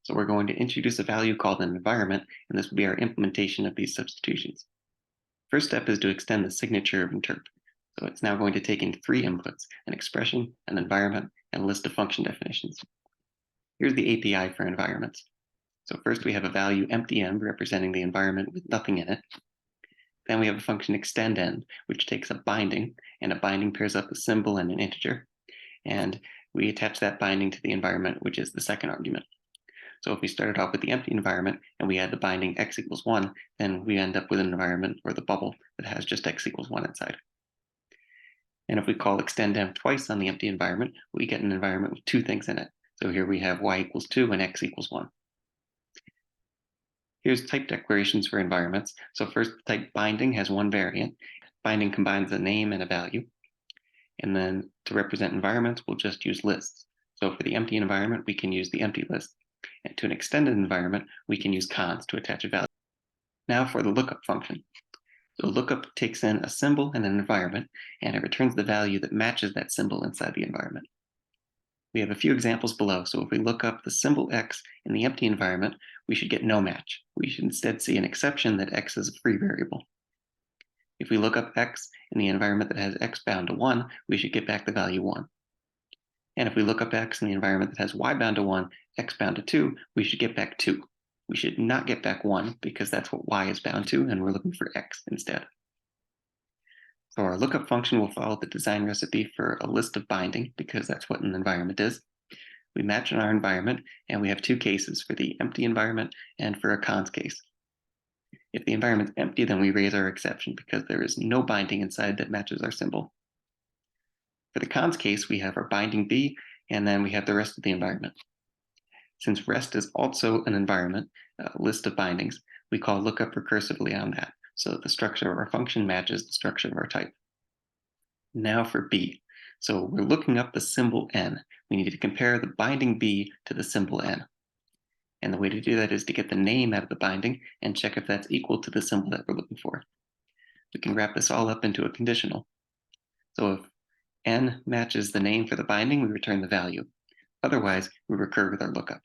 So we're going to introduce a value called an environment, and this will be our implementation of these substitutions. First step is to extend the signature of interp. So it's now going to take in three inputs: an expression, an environment, and a list of function definitions. Here's the API for environments. So first we have a value empty env representing the environment with nothing in it. Then we have a function extend env, which takes a binding, and a binding pairs up a symbol and an integer. And we attach that binding to the environment, which is the second argument. So if we started off with the empty environment and we add the binding x equals 1, then we end up with an environment, or the bubble, that has just x equals 1 inside. And if we call extend env twice on the empty environment, we get an environment with two things in it. So here we have y equals 2 and x equals 1. Here's type declarations for environments. So first, type binding has one variant. Binding combines a name and a value. And then to represent environments, we'll just use lists. So for the empty environment, we can use the empty list. And to an extended environment, we can use cons to attach a value. Now for the lookup function. So lookup takes in a symbol and an environment, and it returns the value that matches that symbol inside the environment. We have a few examples below. So if we look up the symbol x in the empty environment, we should get no match. We should instead see an exception that x is a free variable. If we look up x in the environment that has x bound to 1, we should get back the value 1. And if we look up x in the environment that has y bound to 1, x bound to 2, we should get back 2. We should not get back 1 because that's what y is bound to, and we're looking for x instead. So our lookup function will follow the design recipe for a list of binding because that's what an environment is. We match in our environment, and we have two cases for the empty environment and for a cons case. If the environment's empty, then we raise our exception because there is no binding inside that matches our symbol. For the cons case, we have our binding B, and then we have the rest of the environment. Since rest is also an environment, a list of bindings, we call lookup recursively on that, so that the structure of our function matches the structure of our type. Now for B. So we're looking up the symbol n. We need to compare the binding B to the symbol n. And the way to do that is to get the name out of the binding and check if that's equal to the symbol that we're looking for. We can wrap this all up into a conditional. So if n matches the name for the binding, we return the value. Otherwise, we recur with our lookup.